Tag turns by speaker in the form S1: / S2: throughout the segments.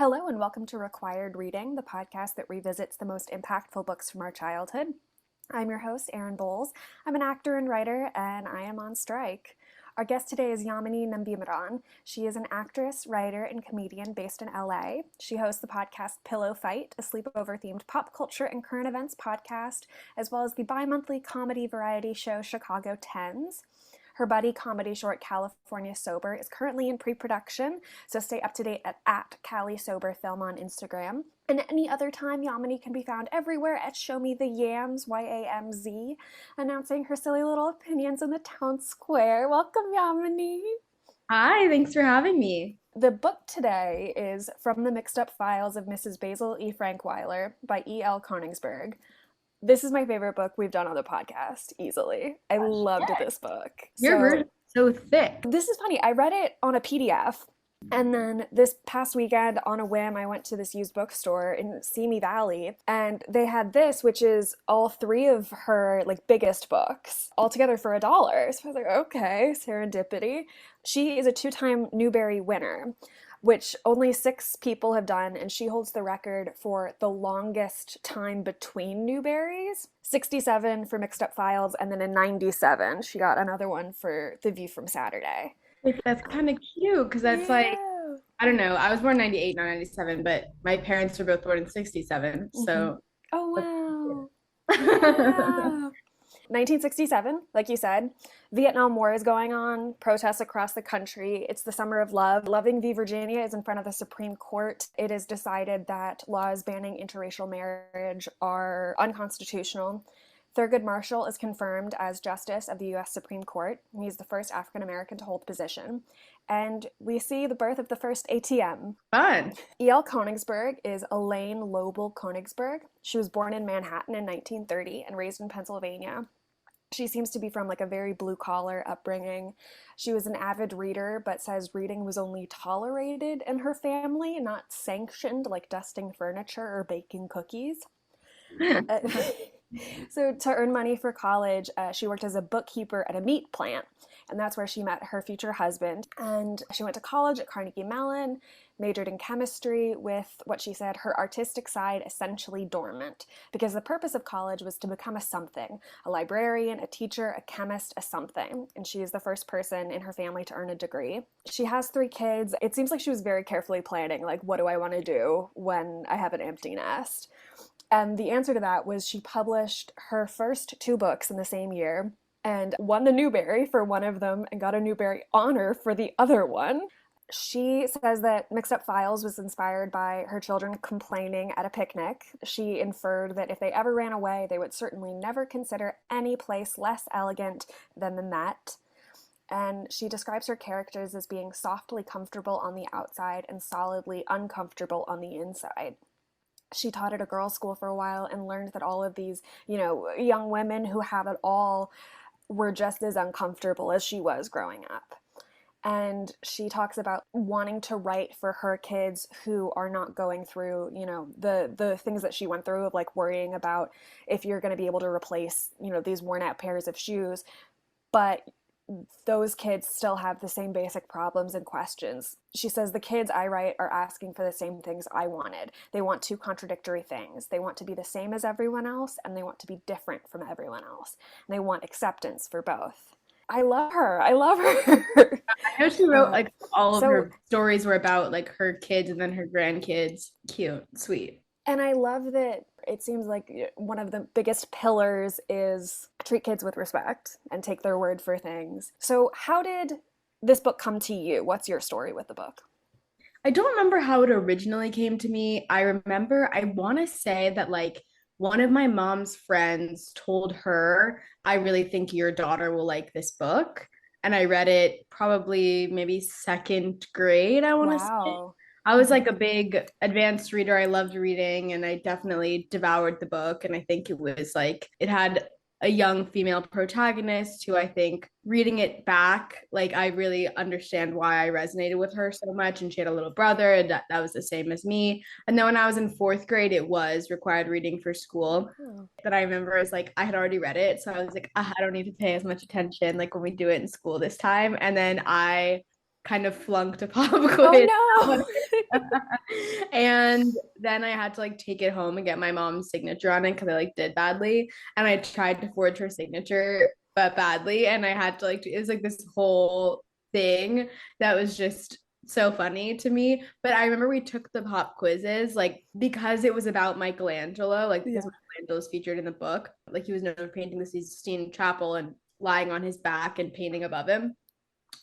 S1: Hello and welcome to Required Reading, the podcast that revisits the most impactful books from our childhood. I'm your host, Erin Bowles. I'm an actor and writer, and I am on strike. Our guest today is Yamini Nambimadom. She is an actress, writer, and comedian based in LA. She hosts the podcast Pillow Fight, a sleepover-themed pop culture and current events podcast, as well as the bi-monthly comedy variety show Chicago Tens. Her buddy comedy short California Sober is currently in pre-production, so stay up to date at Cali Sober Film on Instagram. And any other time, Yamini can be found everywhere at Show Me the Yams, YAMZ, announcing her silly little opinions in the town square. Welcome, Yamini.
S2: Hi, thanks for having me.
S1: The book today is From the Mixed Up Files of Mrs. Basil E. Frankweiler by E.L. Konigsburg. This is my favorite book we've done on the podcast, easily. I loved this book.
S2: Your version's so thick.
S1: This is funny. I read it on a PDF, and then this past weekend, on a whim, I went to this used bookstore in Simi Valley, and they had this, which is all three of her biggest books, all together for $1. So I was like, okay, serendipity. She is a 2-time Newbery winner, which only 6 people have done, and she holds the record for the longest time between Newberries. 67 for Mixed Up Files, and then in 97, she got another one for The View from Saturday.
S2: That's kind of cute, because that's I don't know, I was born in 98, not 97, but my parents were both born in 67, so.
S1: Oh, wow. Yeah. 1967, like you said, Vietnam War is going on, protests across the country. It's the summer of love. Loving v. Virginia is in front of the Supreme Court. It is decided that laws banning interracial marriage are unconstitutional. Thurgood Marshall is confirmed as Justice of the U.S. Supreme Court. He's the first African American to hold the position. And we see the birth of the first ATM.
S2: Fun.
S1: E.L. Konigsburg is Elaine Lobel Konigsburg. She was born in Manhattan in 1930 and raised in Pennsylvania. She seems to be from a very blue-collar upbringing. She was an avid reader, but says reading was only tolerated in her family, not sanctioned, like dusting furniture or baking cookies. So to earn money for college, she worked as a bookkeeper at a meat plant, and that's where she met her future husband. And she went to college at Carnegie Mellon, majored in chemistry with what she said her artistic side essentially dormant, because the purpose of college was to become a something, a librarian, a teacher, a chemist, a something. And she is the first person in her family to earn a degree. She has 3 kids. It seems like she was very carefully planning, what do I want to do when I have an empty nest? And the answer to that was she published her first 2 books in the same year and won the Newbery for one of them and got a Newbery honor for the other one. She says that Mixed Up Files was inspired by her children complaining at a picnic. She inferred that if they ever ran away, they would certainly never consider any place less elegant than the Met. And she describes her characters as being softly comfortable on the outside and solidly uncomfortable on the inside. She taught at a girls' school for a while and learned that all of these, young women who have it all were just as uncomfortable as she was growing up. And she talks about wanting to write for her kids who are not going through, the things that she went through of worrying about if you're going to be able to replace, these worn out pairs of shoes. But those kids still have the same basic problems and questions. She says the kids I write are asking for the same things I wanted. They want 2 contradictory things. They want to be the same as everyone else, and they want to be different from everyone else. And they want acceptance for both. I love her. I love her.
S2: I know she wrote all of her stories were about her kids and then her grandkids. Cute, sweet.
S1: And I love that it seems like one of the biggest pillars is treat kids with respect and take their word for things. So how did this book come to you? What's your story with the book?
S2: I don't remember how it originally came to me. I want to say that one of my mom's friends told her, I really think your daughter will like this book. And I read it probably maybe 2nd grade, I want to say. I was a big advanced reader. I loved reading and I definitely devoured the book. And I think it was it had a young female protagonist who I think reading it back, I really understand why I resonated with her so much. And she had a little brother and that was the same as me. And then when I was in 4th grade, it was required reading for school. That I remember is I had already read it. So I was I don't need to pay as much attention when we do it in school this time. And then I kind of flunked a pop quiz.
S1: Oh no.
S2: And then I had to like take it home and get my mom's signature on it because I like did badly. And I tried to forge her signature, but badly. And I had to like, it was like this whole thing that was just so funny to me. But I remember we took the pop quizzes, like because it was about Michelangelo, like because
S1: Yeah.
S2: Michelangelo's featured in the book. Like he was known for painting the Sistine Chapel and lying on his back and painting above him.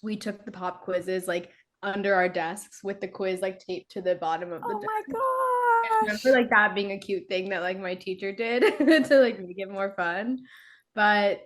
S2: We took the pop quizzes like under our desks with the quiz like taped to the bottom of the
S1: Oh
S2: desk.
S1: my
S2: I remember
S1: gosh.
S2: like that being a cute thing that like my teacher did to like make it more fun. But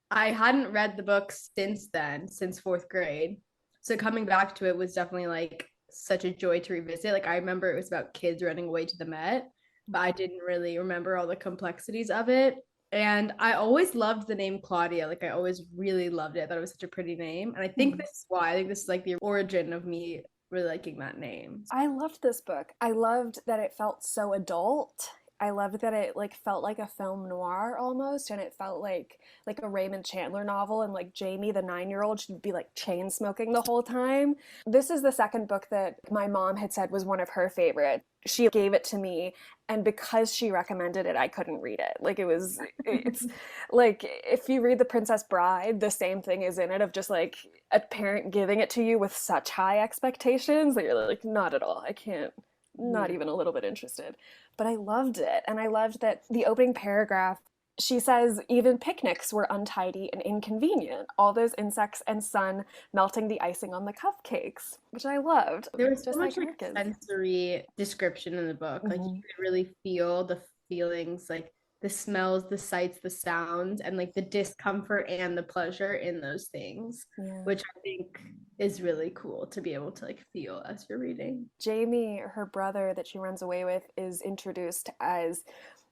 S2: I hadn't read the book since then, since fourth grade. So coming back to it was definitely like such a joy to revisit. Like I remember it was about kids running away to the Met, but I didn't really remember all the complexities of it. And I always loved the name Claudia. Like I always really loved it. I thought it was such a pretty name. And I think
S1: Mhm.
S2: this is why. I think this is like the origin of me really liking that name.
S1: I loved this book. I loved that it felt so adult. I loved that it like felt like a film noir almost, and it felt like a Raymond Chandler novel, and like Jamie, the 9-year-old, should be like chain smoking the whole time. This is the second book that my mom had said was one of her favorite. She gave it to me, and because she recommended it, I couldn't read it. Like it's like if you read The Princess Bride, the same thing is in it of just like a parent giving it to you with such high expectations that you're like, not at all. I can't, not
S2: Mhm.
S1: even a little bit interested. But I loved it. And I loved that the opening paragraph, she says, even picnics were untidy and inconvenient. All those insects and sun melting the icing on the cupcakes, which I loved,
S2: There was so
S1: just
S2: much
S1: like
S2: like
S1: your kids.
S2: sensory description in the book. Like you
S1: Mm-hmm.
S2: could really feel the feelings, like the smells, the sights, the sounds, and like the discomfort and the pleasure in those things,
S1: Yeah.
S2: which I think is really cool to be able to like feel as you're reading.
S1: Jamie, her brother that she runs away with, is introduced as,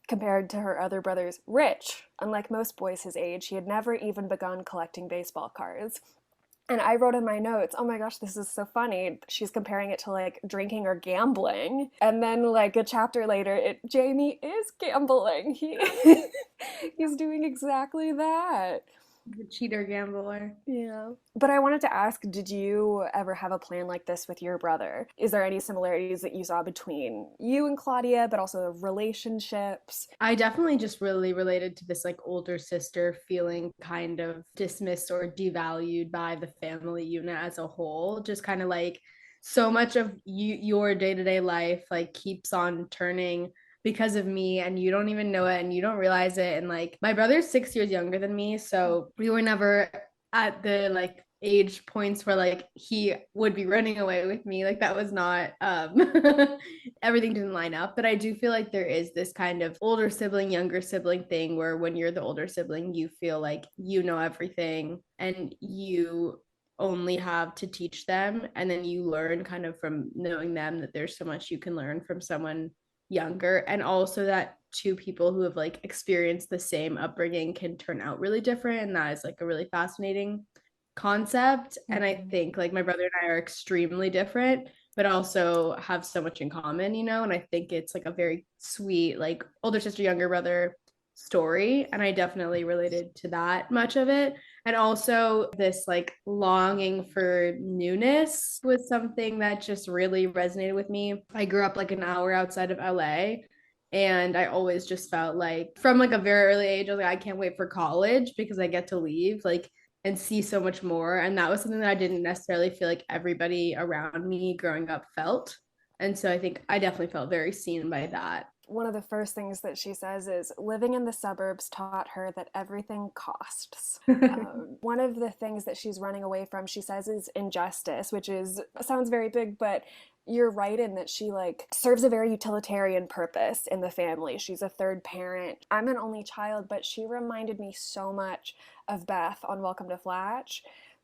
S1: compared to her other brothers, rich. Unlike most boys his age, he had never even begun collecting baseball cards. And I wrote in my notes, oh my gosh, this is so funny. She's comparing it to like drinking or gambling. And then like a chapter later, Jamie is gambling. He's doing exactly that.
S2: The cheater gambler.
S1: Yeah. But I wanted to ask, did you ever have a plan like this with your brother? Is there any similarities that you saw between you and Claudia, but also relationships?
S2: I definitely just really related to this like older sister feeling kind of dismissed or devalued by the family unit as a whole. Just kind of like so much of your day-to-day life like keeps on turning because of me and you don't even know it and you don't realize it. And like my brother's 6 years younger than me, so we were never at the like age points where like he would be running away with me. Like that was not everything didn't line up. But I do feel like there is this kind of older sibling, younger sibling thing where when you're the older sibling, you feel like you know everything and you only have to teach them. And then you learn kind of from knowing them that there's so much you can learn from someone younger. And also that two people who have like experienced the same upbringing can turn out really different. And that is like a really fascinating concept. And I
S1: Mhm.
S2: think like my brother and I are extremely different, but also have so much in common, you know? And I think it's like a very sweet, like older sister, younger brother story. And I definitely related to that much of it. And also this like longing for newness was something that just really resonated with me. I grew up like an hour outside of LA. And I always just felt like from like a very early age, I was like, I can't wait for college because I get to leave. Like and see so much more. And that was something that I didn't necessarily feel like everybody around me growing up felt. And so I think I definitely felt very seen by that.
S1: One of the first things that she says is living in the suburbs taught her that everything costs. One of the things that she's running away from, she says, is injustice, which is sounds very big, but you're right in that she like serves a very utilitarian purpose in the family. She's a third parent. I'm an only child, but she reminded me so much of Beth on Welcome to Flatch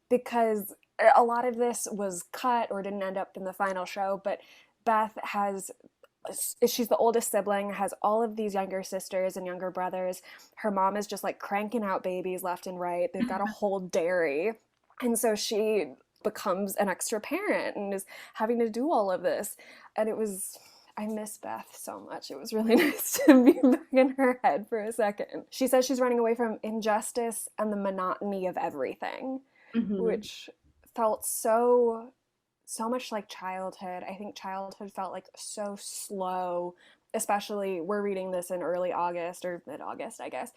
S1: because a lot of this was cut or didn't end up in the final show, but Beth has, she's the oldest sibling, has all of these younger sisters and younger brothers. Her mom is just like cranking out babies left and right. They've got a whole dairy. And so she becomes an extra parent and is having to do all of this. And it was, I miss Beth so much. It was really nice to be back in her head for a second. She says she's running away from injustice and the monotony of everything,
S2: Mm-hmm.
S1: which felt so so much like childhood. I think childhood felt like so slow, especially we're reading this in early August or mid August, I guess.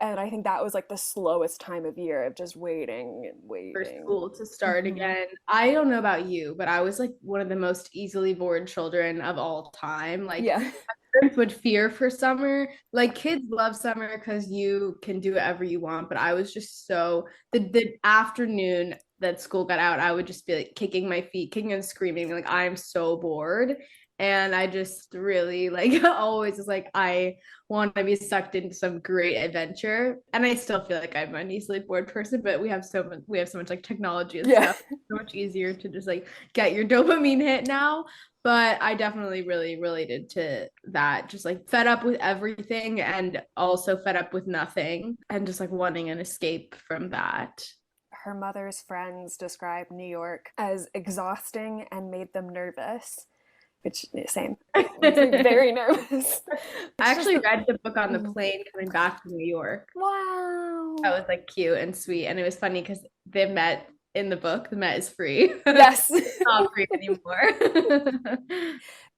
S1: And I think that was like the slowest time of year of just waiting and
S2: For
S1: waiting.
S2: school to start
S1: Hmm.
S2: again. I don't know about you, but I was like one of the most easily bored children of all time. Like
S1: Yeah.
S2: parents would fear for summer. Like kids love summer because you can do whatever you want. But I was just so the afternoon that school got out, I would just be like kicking my feet, kicking and screaming, like I'm so bored. And I just really like always was like I want to be sucked into some great adventure. And I still feel like I'm an easily bored person, but we have so much like technology and
S1: Yeah.
S2: stuff. It's so much easier to just like get your dopamine hit now. But I definitely really related to that. Just like fed up with everything and also fed up with nothing and just like wanting an escape from that.
S1: Her mother's friends described New York as exhausting and made them nervous, which same. It makes me
S2: I
S1: very nervous. It's just
S2: actually read the book on the
S1: mhm.
S2: plane coming back to New York. That
S1: Wow.
S2: was like cute and sweet. And it was funny because the Met in the book, the Met is free.
S1: Yes.
S2: Not free anymore.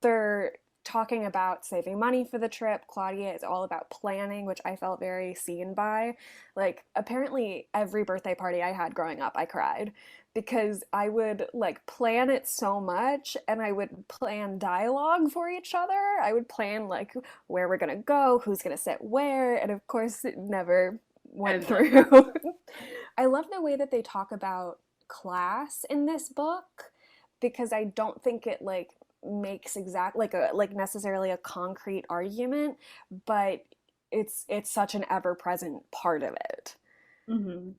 S1: They're talking about saving money for the trip. Claudia is all about planning, which I felt very seen by. Like, apparently, every birthday party I had growing up, I cried because I would like plan it so much and I would plan dialogue for each other. I would plan like where we're gonna go, who's gonna sit where, and of course, it never went
S2: And
S1: through. I love the way that they talk about class in this book because I don't think it like makes exact like a like necessarily a concrete argument, but it's such an ever-present part of it.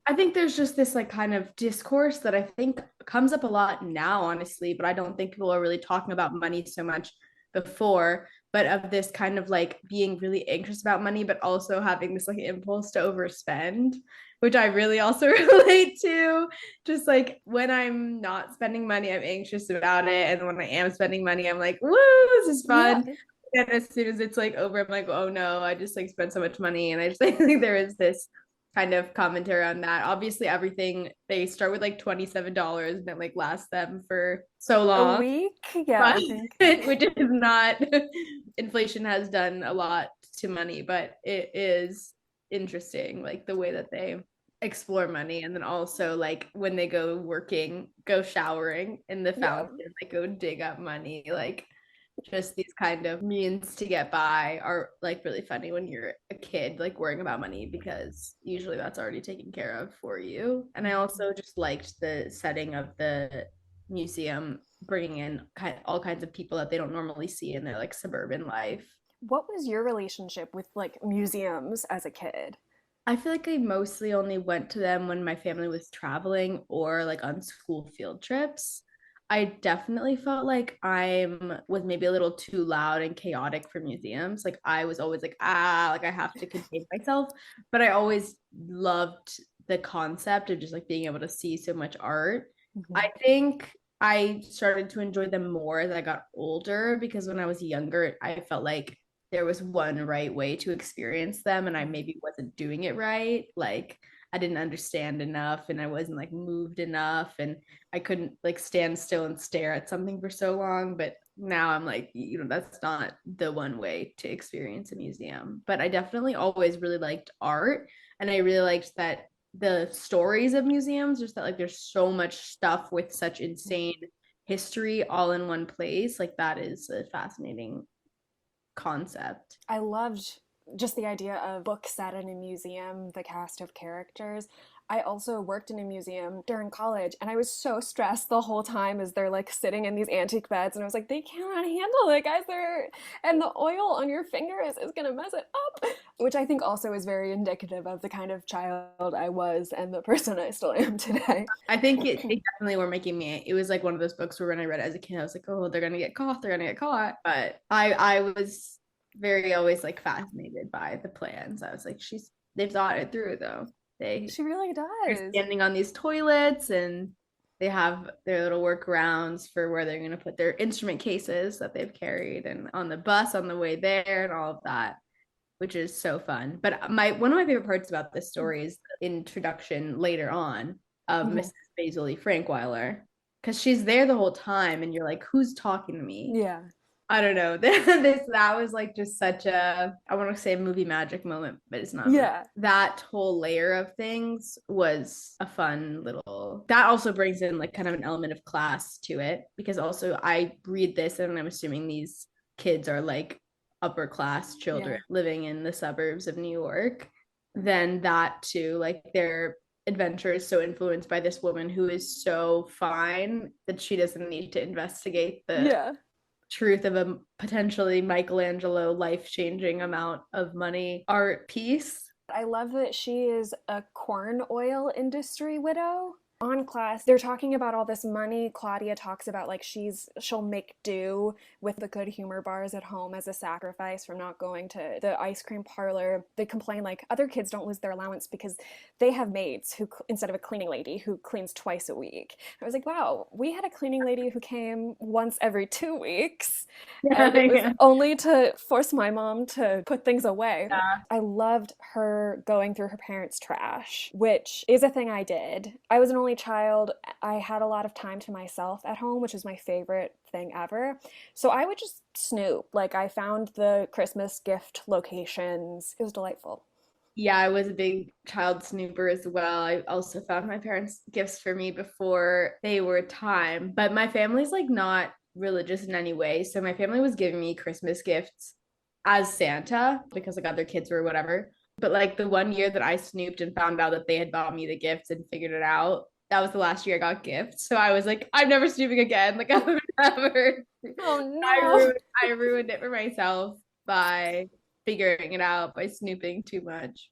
S2: I think there's just this like kind of discourse that I think comes up a lot now, honestly, but I don't think people are really talking about money so much before, but of this kind of like being really anxious about money, but also having this like impulse to overspend, which I really also relate to. Just like when I'm not spending money, I'm anxious about it. And when I am spending money, I'm like, woo, this is
S1: Yeah.
S2: fun. And as soon as it's like over, I'm like, oh no, I just like spent so much money. And I just like think there is this kind of commentary on that. Obviously, everything they start with like $27 and it like lasts them for so
S1: A
S2: long,
S1: week? Yeah,
S2: but
S1: I think.
S2: which is not inflation has done a lot to money, but it is interesting like the way that they explore money and then also like when they go working, go showering in the
S1: Yeah.
S2: fountain, like go dig up money, like just these kind of means to get by are like really funny when you're a kid like worrying about money because usually that's already taken care of for you. And I also just liked the setting of the museum bringing in all kinds of people that they don't normally see in their like suburban life.
S1: What was your relationship with like museums as a kid?
S2: I feel like I mostly only went to them when my family was traveling or like on school field trips. I definitely felt like I'm was maybe a little too loud and chaotic for museums. Like I was always like, like I have to contain myself. But I always loved the concept of just like being able to see so much art.
S1: Mhm.
S2: I think I started to enjoy them more as I got older because when I was younger, I felt like there was one right way to experience them and I maybe wasn't doing it right. Like I didn't understand enough and I wasn't like moved enough and I couldn't like stand still and stare at something for so long. But now I'm like, that's not the one way to experience a museum. But I definitely always really liked art and I really liked that the stories of museums, just that like there's so much stuff with such insane history all in one place. Like that is a fascinating concept.
S1: I loved just the idea of book set in a museum, the cast of characters. I also worked in a museum during college and I was so stressed the whole time as they're like sitting in these antique beds and I was like, they cannot handle it, guys. They're and the oil on your fingers is gonna mess it up. Which I think also is very indicative of the kind of child I was and the person I still am today.
S2: I think they definitely were making me. It was like one of those books where when I read it as a kid, I was like, oh, they're gonna get caught, they're gonna get caught. But I was very always like fascinated by the plans. I was like, they've thought it through though. They
S1: She really
S2: are
S1: does.
S2: standing on these toilets and they have their little workarounds for where they're gonna put their instrument cases that they've carried and on the bus on the way there and all of that, which is so fun. But my one of my favorite parts about this story is the introduction later on of
S1: Mhm.
S2: Mrs. Basil Frankweiler. because she's there the whole time and you're like, who's talking to me?
S1: Yeah.
S2: I don't know. That was like just such a, I want to say movie magic moment, but it's not a movie.
S1: Yeah.
S2: That whole layer of things was a fun little, that also brings in like kind of an element of class to it, because also I read this and I'm assuming these kids are like upper class children
S1: Yeah.
S2: living in the suburbs of New York. Then that too, like their adventure is so influenced by this woman who is so fine that she doesn't need to investigate the
S1: Yeah.
S2: truth of a potentially Michelangelo life-changing amount of money art piece.
S1: I love that she is a corn oil industry widow. On class, they're talking about all this money. Claudia talks about like she'll make do with the good humor bars at home as a sacrifice from not going to the ice cream parlor. They complain like other kids don't lose their allowance because they have maids who instead of a cleaning lady who cleans twice a week. I was like, wow, we had a cleaning lady who came once every 2 weeks, and it was
S2: Yeah.
S1: only to force my mom to put things away.
S2: Yeah.
S1: I loved her going through her parents' trash, which is a thing I did. I was an only child. I had a lot of time to myself at home, which is my favorite thing ever. So I would just snoop. Like I found the Christmas gift locations. It was delightful.
S2: Yeah, I was a big child snooper as well. I also found my parents gifts for me before they were time, but my family's like not religious in any way. So my family was giving me Christmas gifts as Santa because like other kids were whatever. But like the one year that I snooped and found out that they had bought me the gifts and figured it out, that was the last year I got gifts. So I was like, I'm never snooping again. Like I'm never.
S1: Oh
S2: I
S1: no.
S2: ruined, I ruined it for myself by figuring it out by snooping too much.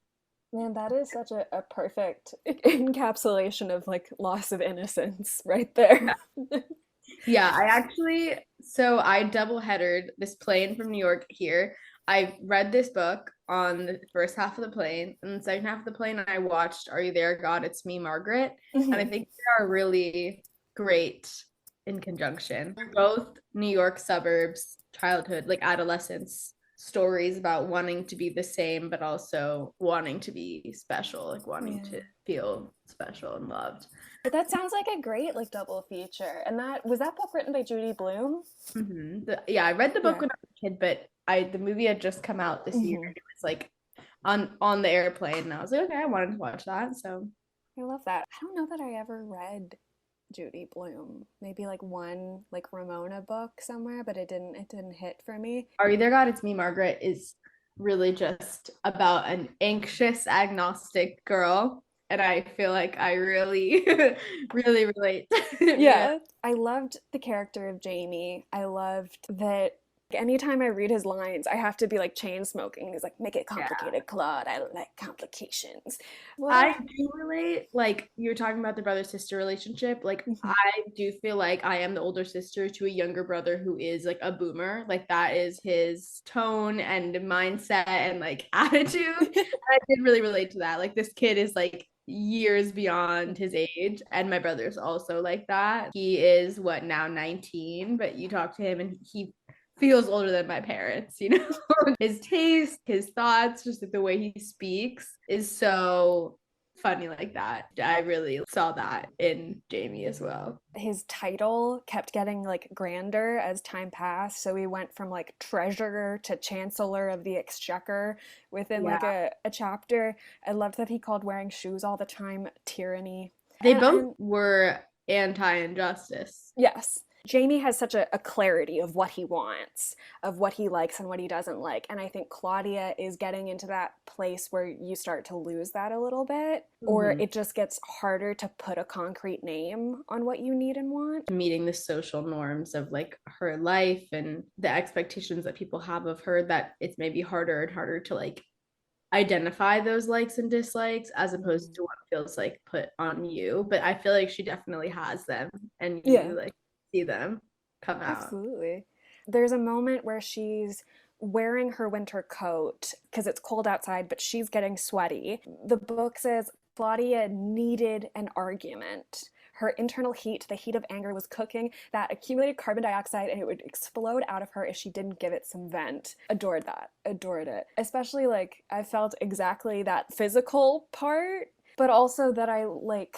S1: Man, that is such a perfect encapsulation of like loss of innocence right there.
S2: Yeah, I actually, so I double headered this plane from New York here. I read this book on the first half of the plane, and the second half of the plane, I watched Are You There, God? It's Me, Margaret. And I
S1: Mhm.
S2: think they are really great in conjunction. They're both New York suburbs, childhood, like adolescence stories about wanting to be the same, but also wanting to be special, like wanting
S1: Yeah.
S2: to feel special and loved.
S1: But that sounds like a great like double feature. And that was that book written by Judy Blume?
S2: Yeah, I read the book
S1: Yeah.
S2: when I was a kid, but I the movie had just come out this year,
S1: Hmm.
S2: and it was like on the airplane, and I was like, okay, I wanted to watch that. So,
S1: I love that. I don't know that I ever read Judy Blume. Maybe like one like Ramona book somewhere, but it didn't hit for me.
S2: Are You There, God? It's Me, Margaret is really just about an anxious agnostic girl, and I feel like I really, really relate. Yeah,
S1: Yeah, I loved the character of Jamie. I loved that anytime I read his lines, I have to be like chain smoking. He's like, make it
S2: yeah.
S1: complicated, Claude. I like complications. What
S2: I
S1: a
S2: do relate. Like you're talking about the brother sister relationship. Like
S1: Mhm.
S2: I do feel like I am the older sister to a younger brother who is like a boomer. Like that is his tone and mindset and like attitude. And I did really relate to that. Like this kid is like years beyond his age, and my brother's also like that. He is what now 19, but you talk to him and he feels older than my parents, you know? His taste, his thoughts, just like the way he speaks is so funny like that. I really saw that in Jamie as well.
S1: His title kept getting like grander as time passed. So he went from like treasurer to chancellor of the exchequer within like
S2: Yeah.
S1: a chapter. I loved that he called wearing shoes all the time tyranny.
S2: They
S1: And
S2: both
S1: and
S2: were anti-injustice.
S1: yes, Jamie has such a clarity of what he wants, of what he likes and what he doesn't like. And I think Claudia is getting into that place where you start to lose that a little bit, or
S2: Mhm.
S1: it just gets harder to put a concrete name on what you need and want.
S2: Meeting the social norms of like her life and the expectations that people have of her, that it's maybe harder and harder to like identify those likes and dislikes as opposed
S1: Mhm.
S2: to what feels like put on you. But I feel like she definitely has them, and
S1: Yeah.
S2: you like see them come out.
S1: Absolutely. There's a moment where she's wearing her winter coat because it's cold outside, but she's getting sweaty. The book says Claudia needed an argument. Her internal heat, the heat of anger, was cooking that accumulated carbon dioxide and it would explode out of her if she didn't give it some vent. Adored that. Adored it. Especially like I felt exactly that physical part, but also that I like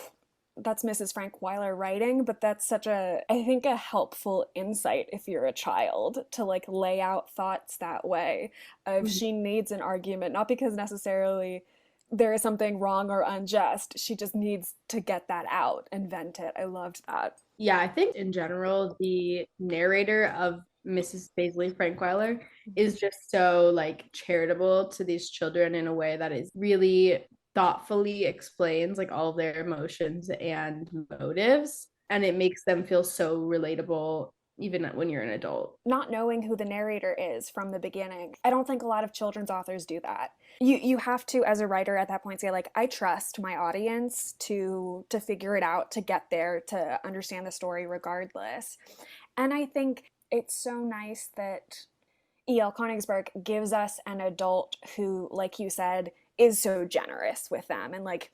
S1: that's Mrs. Frankweiler writing, but that's such a, I think, a helpful insight if you're a child to like lay out thoughts that way of
S2: Mhm.
S1: she needs an argument, not because necessarily there is something wrong or unjust. She just needs to get that out and vent it. I loved that.
S2: Yeah, I think in general, the narrator of Mrs. Basil Frankweiler is just so like charitable to these children in a way that is really thoughtfully explains like all of their emotions and motives, and it makes them feel so relatable even when you're an adult.
S1: Not knowing who the narrator is from the beginning. I don't think a lot of children's authors do that. You have to, as a writer at that point, say like, I trust my audience to figure it out, to get there, to understand the story regardless. And I think it's so nice that E.L. Konigsburg gives us an adult who, like you said, is so generous with them, and like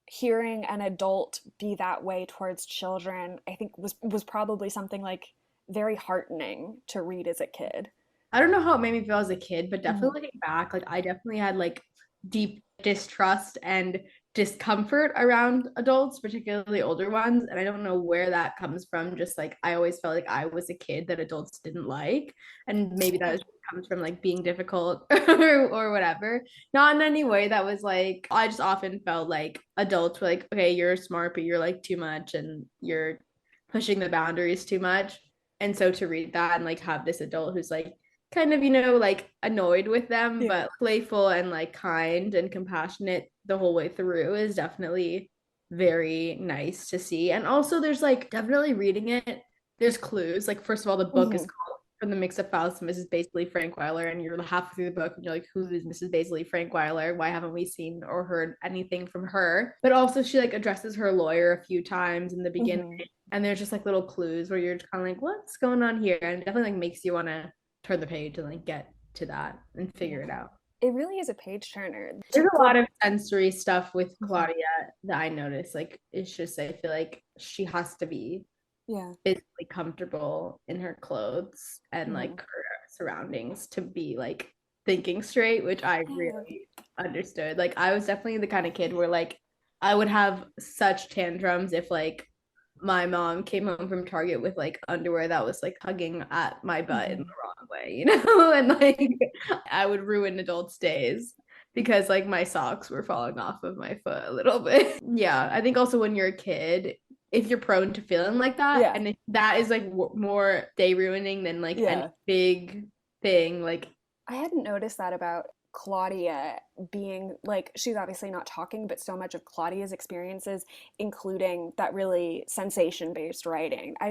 S1: hearing an adult be that way towards children, I think was probably something like very heartening to read as a kid.
S2: I don't know how it made me feel as a kid, but
S1: Mhm.
S2: definitely looking back, like I definitely had like deep distrust and discomfort around adults, particularly older ones. And I don't know where that comes from. Just like I always felt like I was a kid that adults didn't like. And maybe that comes from like being difficult or whatever. Not in any way that was like, I just often felt like adults were like, okay, you're smart, but you're like too much and you're pushing the boundaries too much. And so to read that and like have this adult who's like, kind of, like annoyed with them,
S1: Yeah.
S2: but playful and like kind and compassionate the whole way through is definitely very nice to see. And also, there's like definitely reading it, there's clues. Like, first of all, the book is
S1: Hmm.
S2: called From the Mix of Faust to Mrs. Basil Frankweiler, and you're halfway through the book and you're like, who is Mrs. Basil Frankweiler? Why haven't we seen or heard anything from her? But also, she like addresses her lawyer a few times in the beginning.
S1: Hmm.
S2: And there's just like little clues where you're kind of like, what's going on here? And it definitely like makes you want to turn the page and like get to that and figure it
S1: Yeah.
S2: out.
S1: It really is a page turner. To
S2: There's a
S1: go.
S2: lot of sensory stuff with
S1: Mhm.
S2: Claudia that I noticed. Like it's just I feel like she has to be
S1: Yeah.
S2: physically comfortable in her clothes and
S1: Hmm.
S2: like her surroundings to be like thinking straight, which I
S1: Yeah.
S2: really understood. Like I was definitely the kind of kid where like I would have such tantrums if like my mom came home from Target with like underwear that was like hugging at my butt in the
S1: Hmm.
S2: wrong way, and like I would ruin adults' days because like my socks were falling off of my foot a little bit. Yeah, I think also when you're a kid, if you're prone to feeling like that,
S1: Yeah.
S2: and if that is like more day ruining than like any
S1: Yeah.
S2: big thing, like
S1: I hadn't noticed that about Claudia being like, she's obviously not talking, but so much of Claudia's experiences, including that really sensation based writing. I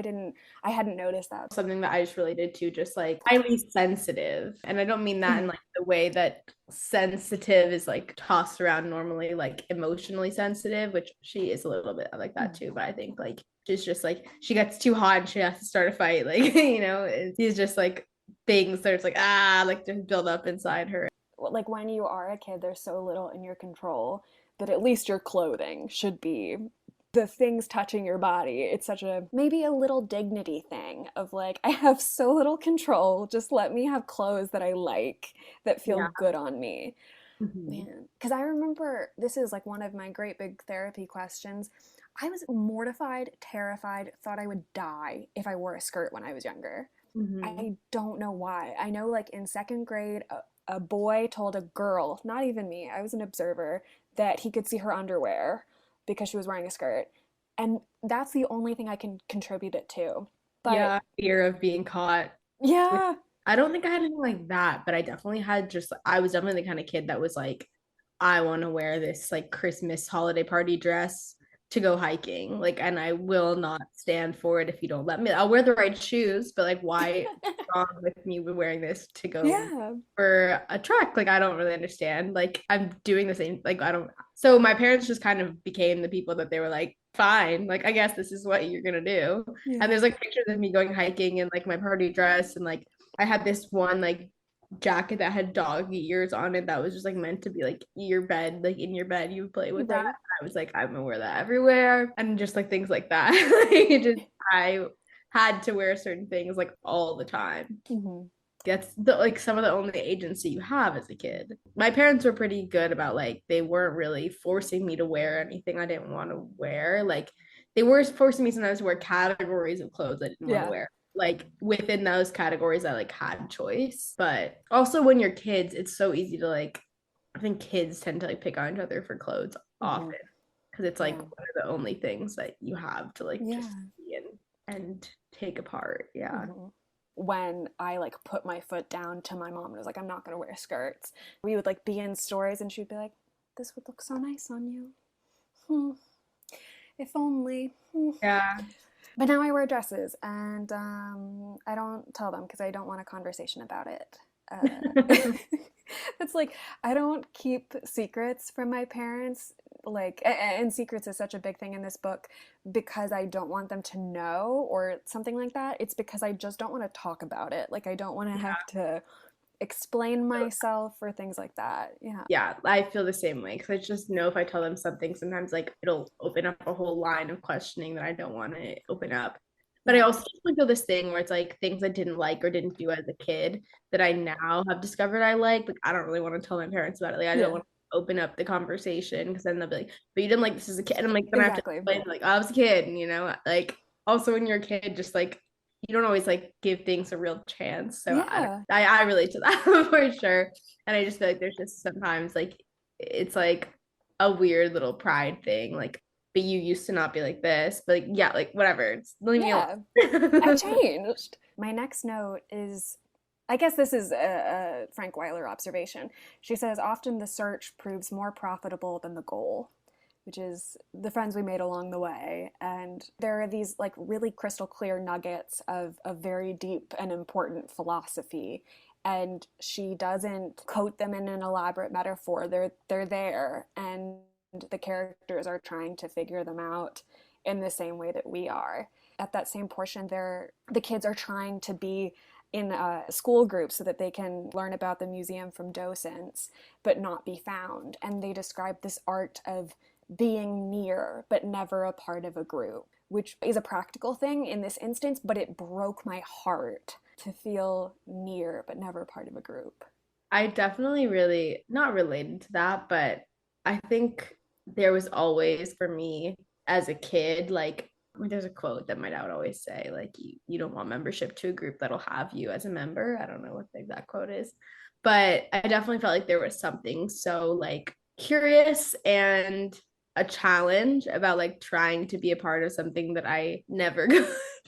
S1: hadn't noticed that.
S2: something that I just related to, just like highly sensitive. And I don't mean that in
S1: Mhm.
S2: like the way that sensitive is like tossed around normally, like emotionally sensitive, which she is a little bit like that
S1: Mhm.
S2: too. But I think like she's just like she gets too hot and she has to start a fight. Like, these just like things that it's like like just build up inside her.
S1: Like when you are a kid, there's so little in your control that at least your clothing should be the things touching your body. It's such a maybe a little dignity thing of like, I have so little control. Just let me have clothes that I like, that feel
S2: Yeah.
S1: good on me.
S2: Mhm.
S1: Man, because I remember this is like one of my great big therapy questions. I was mortified, terrified, thought I would die if I wore a skirt when I was younger.
S2: Mhm.
S1: I don't know why. I know, like in second grade, a boy told a girl, not even me, I was an observer, that he could see her underwear because she was wearing a skirt. And that's the only thing I can contribute it to. But
S2: Yeah, fear of being caught. With
S1: yeah,
S2: I don't think I had anything like that, but I definitely had just I was definitely the kind of kid that was like, I want to wear this like Christmas holiday party dress to go hiking. Like, and I will not stand for it if you don't let me. I'll wear the right shoes, but like why wrong with me wearing this to go
S1: yeah,
S2: for a trek? Like I don't really understand. Like I'm doing the same, like I don't so my parents just kind of became the people that they were like, fine, like I guess this is what you're gonna do. And
S1: yeah,
S2: there's like pictures of me going hiking in like my party dress and like I had this one like jacket that had dog ears on it that was just like meant to be like your bed, like in your bed you would play with that.
S1: right.
S2: I was like, I'm gonna wear that everywhere and just like things like that. Like it just I had to wear certain things like all the time.
S1: Mhm.
S2: That's the like some of the only agency you have as a kid. My parents were pretty good about like they weren't really forcing me to wear anything I didn't want to wear. Like they were forcing me sometimes to wear categories of clothes I didn't want to
S1: Yeah.
S2: wear. Like within those categories, I like had choice. But also when you're kids, it's so easy to like, I think kids tend to like pick on each other for clothes
S1: Mm-hmm.
S2: often because it's like
S1: Yeah.
S2: one of the only things that you have to like just
S1: Yeah.
S2: see and take apart. Yeah.
S1: Mm-hmm. When I like put my foot down to my mom and was like, I'm not gonna wear skirts, we would like be in stores and she'd be like, this would look so nice on you. Hmm. If only. Hmm.
S2: Yeah.
S1: But now I wear dresses and I don't tell them because I don't want a conversation about it. It's like I don't keep secrets from my parents. Like, and secrets is such a big thing in this book because I don't want them to know or something like that. It's because I just don't want to talk about it. Like, I don't want to have to explain myself or things like that. Yeah.
S2: Yeah, I feel the same way because I just know if I tell them something, sometimes like it'll open up a whole line of questioning that I don't want to open up. But I
S1: Yeah.
S2: also feel this thing where it's like things I didn't like or didn't do as a kid that I now have discovered I like. Like I don't really want to tell my parents about it. Like I don't
S1: Yeah.
S2: want to open up the conversation because then they'll be like, "But you didn't like this as a kid." And I'm like, then I have to
S1: Exactly.
S2: explain like I was a kid, and like also when you're a kid, just like you don't always like give things a real chance. So
S1: Yeah.
S2: I relate to that for sure. And I just feel like there's just sometimes like it's like a weird little pride thing. Like, but you used to not be like this. But like, yeah, like whatever. It's leave me
S1: Yeah. I
S2: alone.
S1: changed. My next note is I guess this is a Frankweiler observation. She says often the search proves more profitable than the goal, which is the friends we made along the way. And there are these like really crystal clear nuggets of a very deep and important philosophy. And she doesn't coat them in an elaborate metaphor. They're there, and the characters are trying to figure them out in the same way that we are. At that same portion, the kids are trying to be in a school group so that they can learn about the museum from docents, but not be found. And they describe this art of being near, but never a part of a group, which is a practical thing in this instance, but it broke my heart to feel near, but never part of a group.
S2: I definitely really not related to that, but I think there was always for me as a kid, like there's a quote that my dad would always say, like you don't want membership to a group that'll have you as a member. I don't know what the exact quote is, but I definitely felt like there was something so like curious and a challenge about like trying to be a part of something that I never could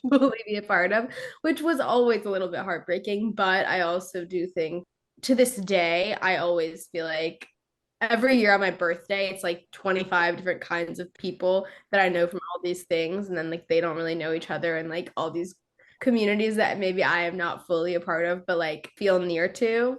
S2: fully be a part of, which was always a little bit heartbreaking. But I also do think to this day, I always feel like every year on my birthday, it's like 25 different kinds of people that I know from all these things. And then like they don't really know each other and like all these communities that maybe I am not fully a part of, but like feel near to.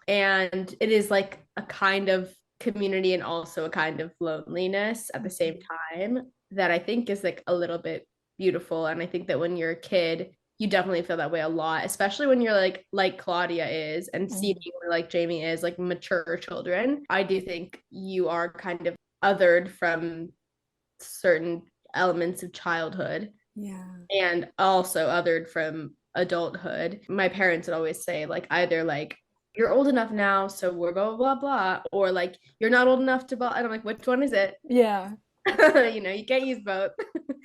S2: And it is like a kind of community and also a kind of loneliness at the same time that I think is like a little bit beautiful. And I think that when you're a kid, you definitely feel that way a lot, especially when you're like Claudia is and seeing
S1: Mm-hmm.
S2: like Jamie is like mature children. I do think you are kind of othered from certain elements of childhood
S1: Yeah.
S2: and also othered from adulthood. My parents would always say like either like you're old enough now, so we're blah blah blah, or like you're not old enough to blah. And I'm like, which one is it?
S1: Yeah.
S2: You can't use both.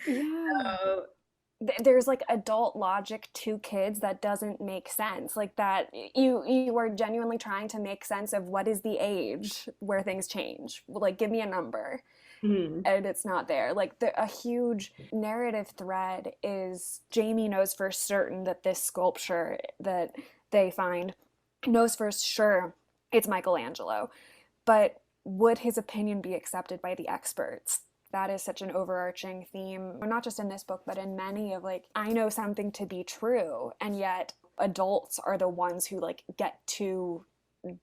S1: Yeah.
S2: So
S1: There's like adult logic to kids that doesn't make sense, like that you are genuinely trying to make sense of what is the age where things change, like give me a number,
S2: mhm.
S1: and it's not there. Like a huge narrative thread is Jamie knows for certain that this sculpture that they find knows for sure it's Michelangelo, but would his opinion be accepted by the experts? That is such an overarching theme, not just in this book, but in many of like, I know something to be true, and yet adults are the ones who like get to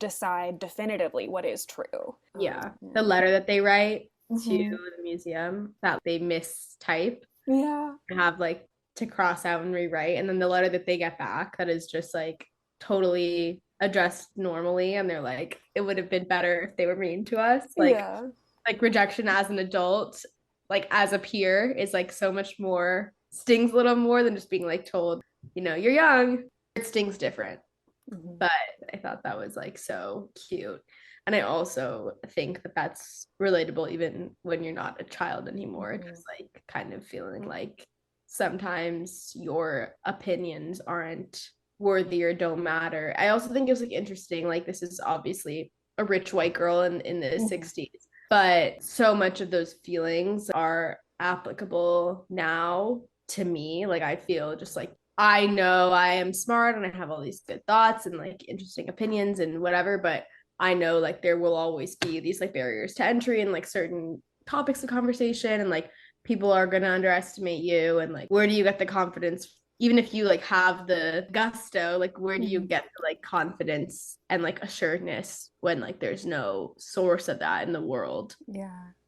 S1: decide definitively what is true.
S2: Yeah, the
S1: Yeah.
S2: letter that they write to
S1: Mm-hmm.
S2: the museum that they mistype
S1: Yeah.
S2: and have like to cross out and rewrite, and then the letter that they get back that is just like totally addressed normally, and they're like, it would have been better if they were mean to us.
S1: Yeah.
S2: Like rejection as an adult, like as a peer, is like so much more stings a little more than just being like told, you're young. It stings different. But I thought that was like so cute. And I also think that that's relatable even when you're not a child anymore, just like kind of feeling like sometimes your opinions aren't worthy or don't matter. I also think it was like interesting, like this is obviously a rich white girl in the 60s, but so much of those feelings are applicable now to me. Like I feel just like I know I am smart and I have all these good thoughts and like interesting opinions and whatever, but I know like there will always be these like barriers to entry and like certain topics of conversation, and like people are going to underestimate you, and like where do you get the confidence, even if you like have the gusto, like where do you get the like confidence and like assuredness when like there's no source of that in the world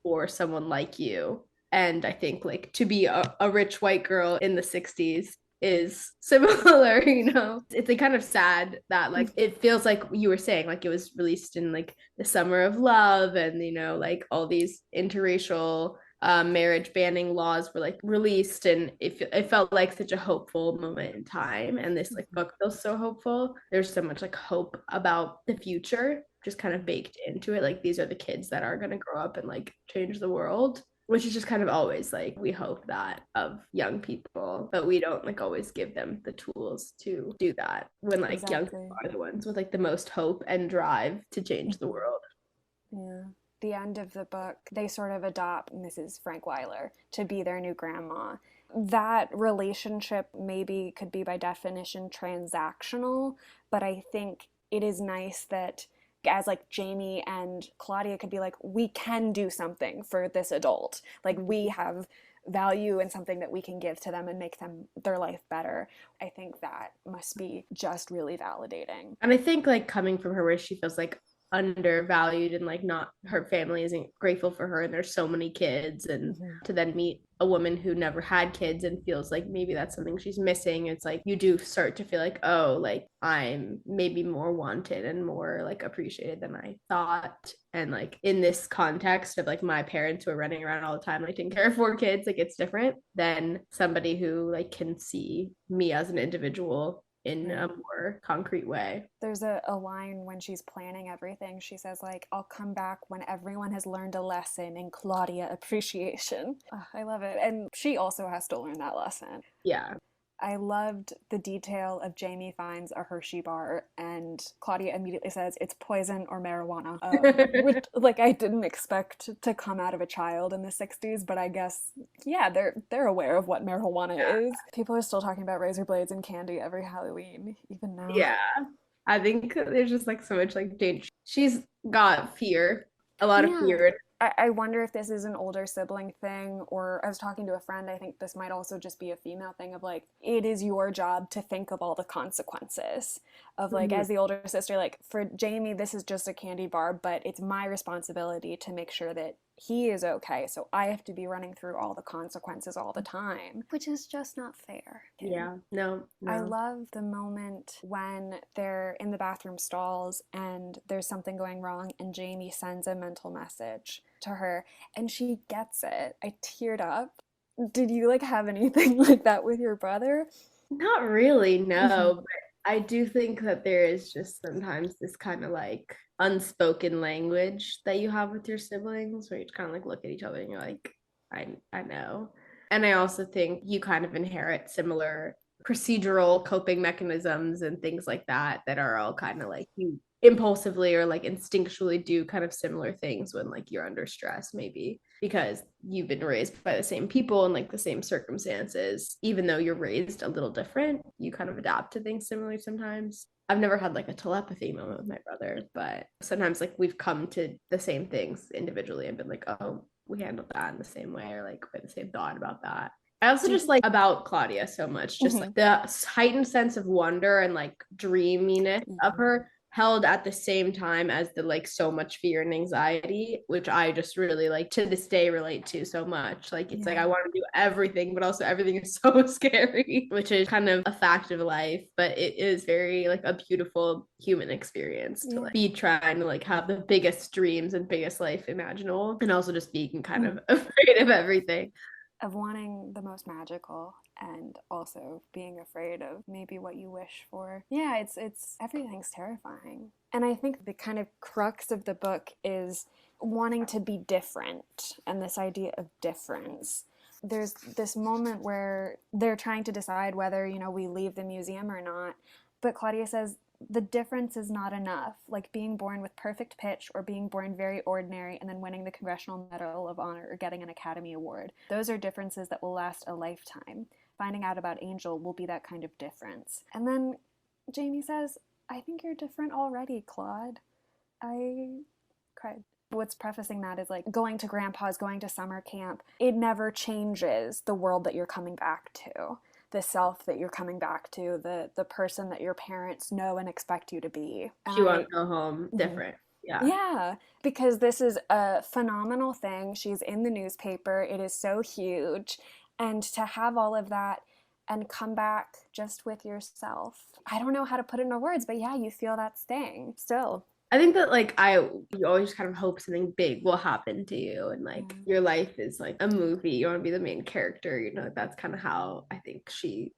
S2: for someone like you. And I think like to be a rich white girl in the 60s is similar, you know. It's like kind of sad that like it feels like you were saying like it was released in like the summer of love, and you know like all these interracial marriage banning laws were like released, and it felt like such a hopeful moment in time, and this like book feels so hopeful. There's so much like hope about the future just kind of baked into it, like these are the kids that are going to grow up and like change the world, which is just kind of always like we hope that of young people, but we don't like always give them the tools to do that when like young people are the ones with like the most hope and drive to change the world.
S1: Yeah. The end of the book, they sort of adopt Mrs. Frankweiler to be their new grandma. That relationship maybe could be by definition transactional, but I think it is nice that as like Jamie and Claudia could be like, we can do something for this adult. Like we have value and something that we can give to them and make them their life better. I think that must be just really validating.
S2: And I think like coming from her where she feels like undervalued and like not, her family isn't grateful for her and there's so many kids, and to then meet a woman who never had kids and feels like maybe that's something she's missing, it's like you do start to feel like, oh, like I'm maybe more wanted and more like appreciated than I thought. And like in this context of like my parents who are running around all the time like taking care of 4 kids, like it's different than somebody who like can see me as an individual in a more concrete way.
S1: There's a line when she's planning everything. She says, like, I'll come back when everyone has learned a lesson in Claudia appreciation. Oh, I love it. And she also has to learn that lesson.
S2: Yeah.
S1: I loved the detail of Jamie finds a Hershey bar and Claudia immediately says it's poison or marijuana, which like I didn't expect to come out of a child in the 60s, but I guess yeah, they're aware of what marijuana is. People are still talking about razor blades and candy every Halloween, even now.
S2: Yeah. I think there's just like so much like danger. She's got fear, a lot of fear.
S1: I wonder if this is an older sibling thing, or I was talking to a friend, I think this might also just be a female thing of like, it is your job to think of all the consequences of like, as the older sister, like for Jamie, this is just a candy bar, but it's my responsibility to make sure that he is okay. So I have to be running through all the consequences all the time, which is just not fair.
S2: Yeah, no.
S1: I love the moment when they're in the bathroom stalls and there's something going wrong and Jamie sends a mental message to her and she gets it. I teared up. Did you like have anything like that with your brother?
S2: Not really, no. But I do think that there is just sometimes this kind of like unspoken language that you have with your siblings where you kind of like look at each other and you're like, I know. And I also think you kind of inherit similar procedural coping mechanisms and things like that that are all kind of like you impulsively or like instinctually do kind of similar things when like you're under stress, maybe because you've been raised by the same people and like the same circumstances. Even though you're raised a little different, you kind of adapt to things similarly sometimes. I've never had like a telepathy moment with my brother, but sometimes like we've come to the same things individually and been like, oh, we handled that in the same way, or like we had the same thought about that. I also just like about Claudia so much, just like the heightened sense of wonder and like dreaminess of her held at the same time as the like so much fear and anxiety, which I just really like to this day relate to so much. Like it's like I want to do everything, but also everything is so scary, which is kind of a fact of life, but it is very like a beautiful human experience to like be trying to like have the biggest dreams and biggest life imaginable and also just being kind of afraid of everything.
S1: of wanting the most magical and also being afraid of maybe what you wish for. Yeah, it's everything's terrifying. And I think the kind of crux of the book is wanting to be different and this idea of difference. There's this moment where they're trying to decide whether, we leave the museum or not. But Claudia says the difference is not enough. Like being born with perfect pitch or being born very ordinary and then winning the Congressional Medal of Honor or getting an Academy Award. Those are differences that will last a lifetime. Finding out about Angel will be that kind of difference. And then Jamie says, I think you're different already, Claude. I cried. What's prefacing that is like going to grandpa's, going to summer camp. It never changes the world that you're coming back to, the self that you're coming back to, the person that your parents know and expect you to be.
S2: She won't go home different. Yeah.
S1: Yeah, because this is a phenomenal thing. She's in the newspaper. It is so huge. And to have all of that and come back just with yourself. I don't know how to put it into words, but yeah, you feel that sting still.
S2: I think that you always kind of hope something big will happen to you, and like your life is like a movie. You want to be the main character, that's kind of how I think she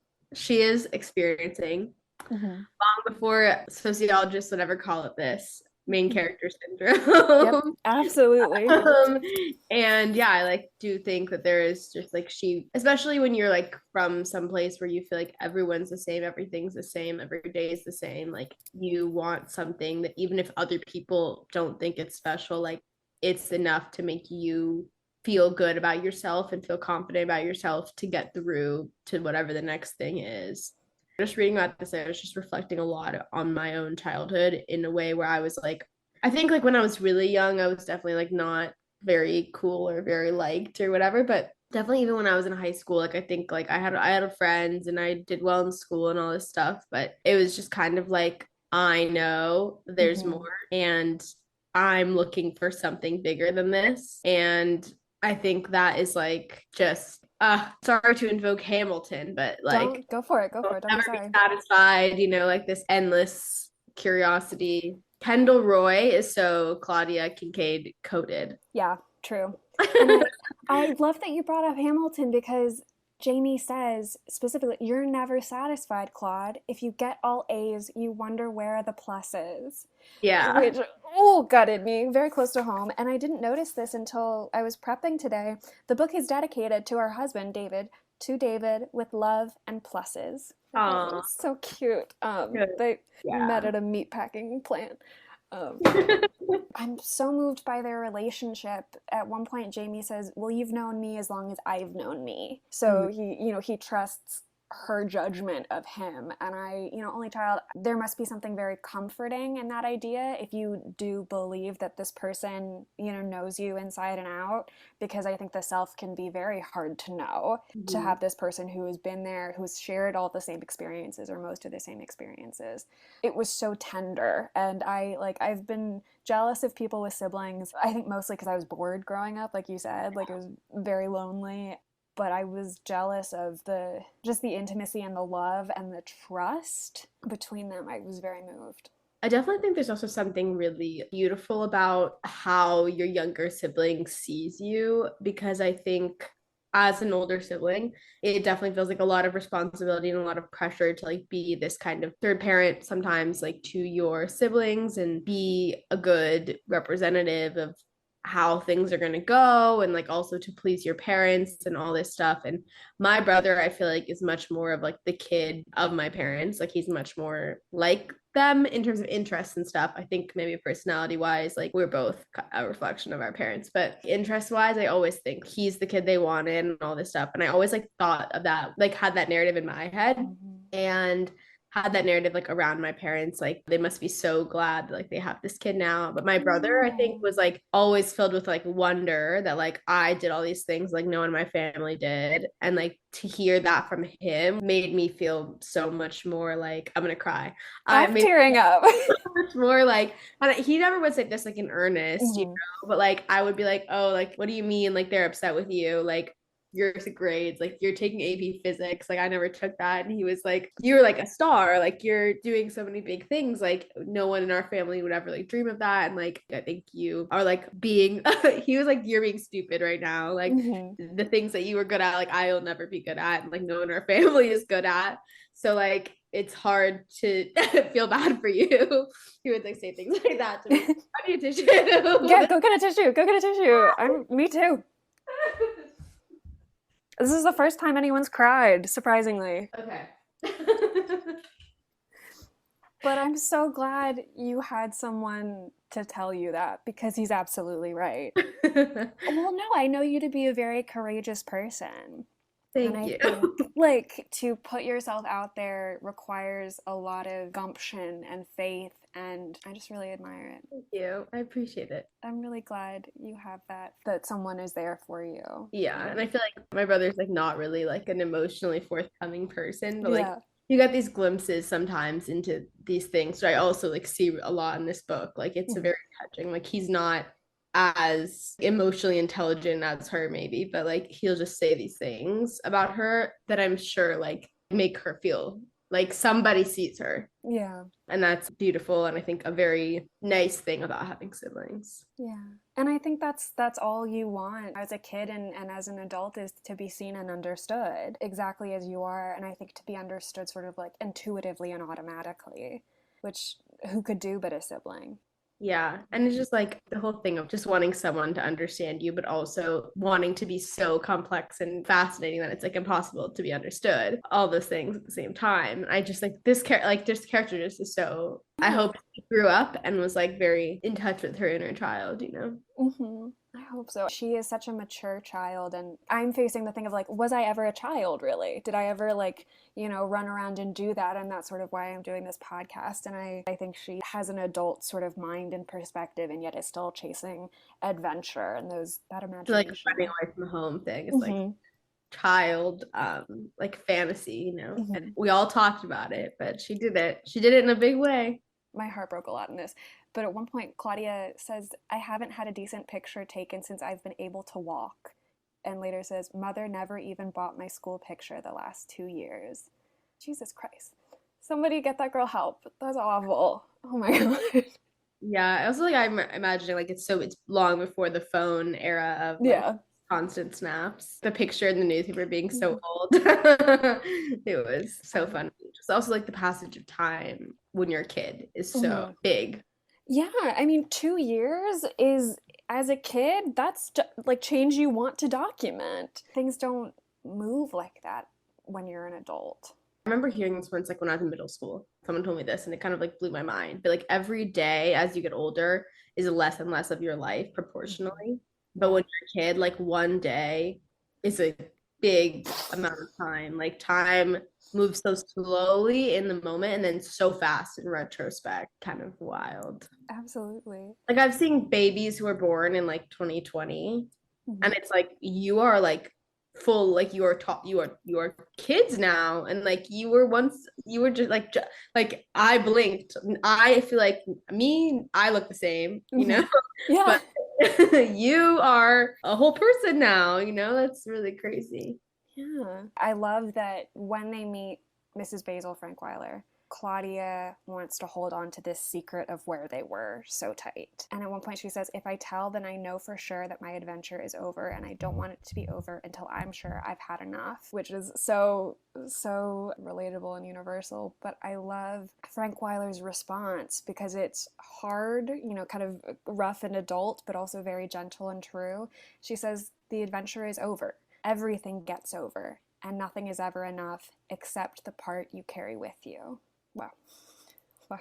S2: is experiencing long before sociologists would ever call it this main character syndrome.
S1: Yep, absolutely.
S2: And yeah, I do think that there is just especially when you're from some place where you feel like everyone's the same, everything's the same, every day is the same, you want something that even if other people don't think it's special, it's enough to make you feel good about yourself and feel confident about yourself to get through to whatever the next thing is. Just reading about this, I was just reflecting a lot on my own childhood in a way where I was I think when I was really young, I was definitely not very cool or very liked or whatever, but definitely even when I was in high school, I think I had friends and I did well in school and all this stuff, but it was just kind of I know there's more and I'm looking for something bigger than this. And I think that is just sorry to invoke Hamilton, but
S1: go for it. Don't
S2: never
S1: be sorry.
S2: be satisfied, this endless curiosity. Kendall Roy is so Claudia Kincaid coded.
S1: Yeah, true. And I love that you brought up Hamilton because Jamie says specifically, you're never satisfied, Claude. If you get all A's, you wonder where are the pluses.
S2: Yeah.
S1: Which, gutted me, very close to home. And I didn't notice this until I was prepping today. The book is dedicated to her husband, David, to David with love and pluses.
S2: Aww.
S1: So cute. They met at a meatpacking plant. I'm so moved by their relationship. At one point, Jamie says, well, you've known me as long as I've known me. So he trusts her judgment of him. And only child, there must be something very comforting in that idea if you do believe that this person, knows you inside and out, because I think the self can be very hard to know, to have this person who has been there, who's shared all the same experiences or most of the same experiences. It was so tender. And I've been jealous of people with siblings, I think mostly because I was bored growing up, like you said, it was very lonely. But I was jealous of the intimacy and the love and the trust between them. I was very moved.
S2: I definitely think there's also something really beautiful about how your younger sibling sees you, because I think as an older sibling, it definitely feels like a lot of responsibility and a lot of pressure to be this kind of third parent sometimes to your siblings and be a good representative of how things are going to go, and also to please your parents and all this stuff. And my brother, I feel is much more of the kid of my parents. He's much more like them in terms of interests and stuff. I think maybe personality wise, we're both a reflection of our parents, but interest wise, I always think he's the kid they wanted and all this stuff. And I always thought of that, had that narrative in my head. And had that narrative around my parents, they must be so glad that they have this kid now. But my brother, I think, was always filled with wonder that I did all these things no one in my family did, and to hear that from him made me feel so much more I'm gonna cry.
S1: I'm tearing up.
S2: Much more he never would say this in earnest, but I would be oh, what do you mean they're upset with you? your grades, like you're taking AP physics, like I never took that. And he was like, you're like a star, like you're doing so many big things, like no one in our family would ever like dream of that. And like I think you are like being he was like, you're being stupid right now, like the things that you were good at, like I'll never be good at, and like no one in our family is good at, so like it's hard to feel bad for you. He would like say things like that to me. I need a tissue.
S1: Yeah, go get a tissue. Go get a tissue. Me too. This is the first time anyone's cried, surprisingly.
S2: Okay.
S1: But I'm so glad you had someone to tell you that, because he's absolutely right. Well, no, I know you to be a very courageous person. And
S2: Thank
S1: I
S2: you.
S1: think, like, to put yourself out there requires a lot of gumption and faith, and I just really admire it.
S2: Thank you. I appreciate it.
S1: I'm really glad you have that someone is there for you.
S2: Yeah, and I feel like my brother's like not really like an emotionally forthcoming person, but like
S1: Yeah.
S2: you got these glimpses sometimes into these things. So I also like see a lot in this book. Like it's a very touching. Like he's not as emotionally intelligent as her maybe, but like he'll just say these things about her that I'm sure like make her feel like somebody sees her.
S1: Yeah.
S2: And that's beautiful, and I think a very nice thing about having siblings.
S1: Yeah. And I think that's all you want as a kid and as an adult, is to be seen and understood exactly as you are. And I think to be understood sort of like intuitively and automatically, which who could do but a sibling?
S2: Yeah. And it's just like the whole thing of just wanting someone to understand you, but also wanting to be so complex and fascinating that it's like impossible to be understood. All those things at the same time. I just like this character just is so, I hope she grew up and was like very in touch with her inner child, you know?
S1: Mm-hmm. I hope so. She is such a mature child, and I'm facing the thing of like, was I ever a child really? Did I ever like, run around and do that? And that's sort of why I'm doing this podcast. And I think she has an adult sort of mind and perspective, and yet is still chasing adventure and that
S2: So like
S1: imagination.
S2: running away from home thing is like
S1: Mm-hmm.
S2: child like fantasy,
S1: Mm-hmm.
S2: and we all talked about it, but she did it in a big way.
S1: My heart broke a lot in this. But at one point, Claudia says, I haven't had a decent picture taken since I've been able to walk. And later says, Mother never even bought my school picture the last 2 years. Jesus Christ. Somebody get that girl help. That's awful. Oh my God.
S2: Yeah, I also like I'm imagining like it's long before the phone era of like
S1: Yeah.
S2: constant snaps. The picture in the newspaper being so old. It was so fun. It's also like the passage of time when you're a kid is so big.
S1: Yeah, I mean, 2 years is, as a kid, that's like change you want to document. Things don't move like that when you're an adult.
S2: I remember hearing this once, like when I was in middle school. Someone told me this, and it kind of like blew my mind. But like every day as you get older is less and less of your life proportionally. But when you're a kid, like one day is a big amount of time. Like time moves so slowly in the moment and then so fast in retrospect. Kind of wild.
S1: Absolutely.
S2: Like I've seen babies who were born in like 2020, and it's like you are like full, like you are kids now, and like you were just like I blinked. I feel like I look the same,
S1: Yeah.
S2: but you are a whole person now, that's really crazy.
S1: Yeah. I love that when they meet Mrs. Basil Frankweiler, Claudia wants to hold on to this secret of where they were so tight. And at one point she says, if I tell, then I know for sure that my adventure is over, and I don't want it to be over until I'm sure I've had enough, which is so, so relatable and universal. But I love Frankweiler's response because it's hard, kind of rough and adult, but also very gentle and true. She says, the adventure is over. Everything gets over, and nothing is ever enough except the part you carry with you. Wow. Wow.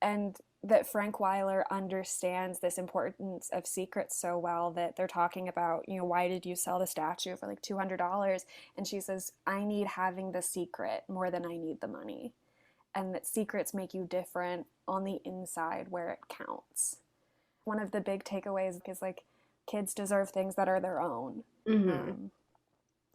S1: And that Frankweiler understands this importance of secrets so well that they're talking about, why did you sell the statue for like $200? And she says, I need having the secret more than I need the money. And that secrets make you different on the inside where it counts. One of the big takeaways is like, kids deserve things that are their own.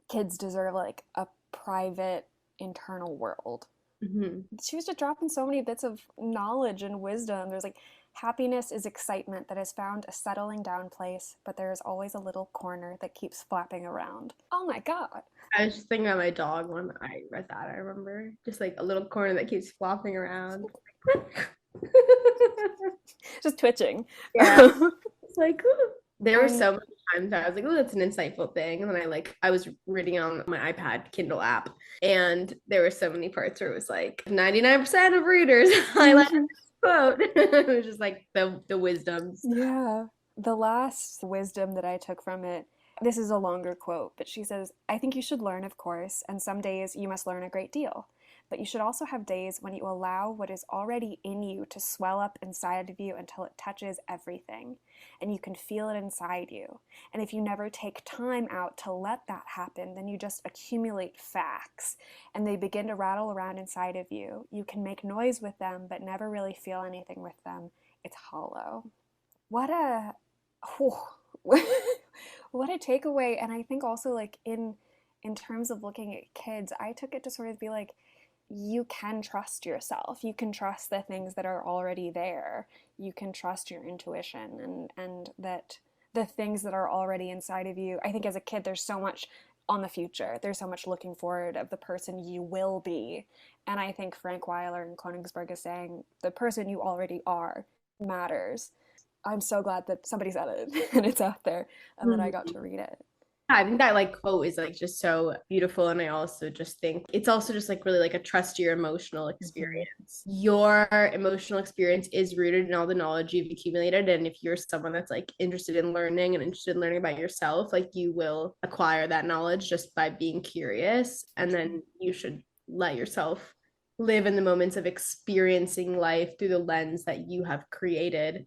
S1: Kids deserve like a private internal world
S2: Mhm.
S1: She was just dropping so many bits of knowledge and wisdom. There's like, happiness is excitement that has found a settling down place, but there is always a little corner that keeps flapping around. Oh my God.
S2: I was just thinking about my dog when I read that. I remember just like a little corner that keeps flopping around.
S1: Just twitching.
S2: Yeah. It's like, ooh. There were
S1: And
S2: so many times I was like, oh, that's an insightful thing. And then I was reading it on my iPad Kindle app, and there were so many parts where it was like 99% of readers highlighted this quote. It was just like the wisdoms.
S1: yeah, the last wisdom that I took from it, this is a longer quote, but she says, I think you should learn, of course, and some days you must learn a great deal. But you should also have days when you allow what is already in you to swell up inside of you until it touches everything, and you can feel it inside you. And if you never take time out to let that happen, then you just accumulate facts, and they begin to rattle around inside of you. You can make noise with them, but never really feel anything with them. It's hollow. What a whew, what a takeaway. And I think also like in terms of looking at kids, I took it to sort of be like, you can trust yourself, you can trust the things that are already there, you can trust your intuition, and that the things that are already inside of you. I think as a kid there's so much on the future, there's so much looking forward of the person you will be, and I think Frankweiler and Konigsburg is saying the person you already are matters. I'm so glad that somebody said it and it's out there and that I got
S2: Mhm.
S1: to read it.
S2: I think that like quote is like just so beautiful. And I also just think it's also just like really like a trust your emotional
S1: Mm-hmm.
S2: experience. Your emotional experience is rooted in all the knowledge you've accumulated. And if you're someone that's like interested in learning and interested in learning about yourself, like you will acquire that knowledge just by being curious. And then you should let yourself live in the moments of experiencing life through the lens that you have created,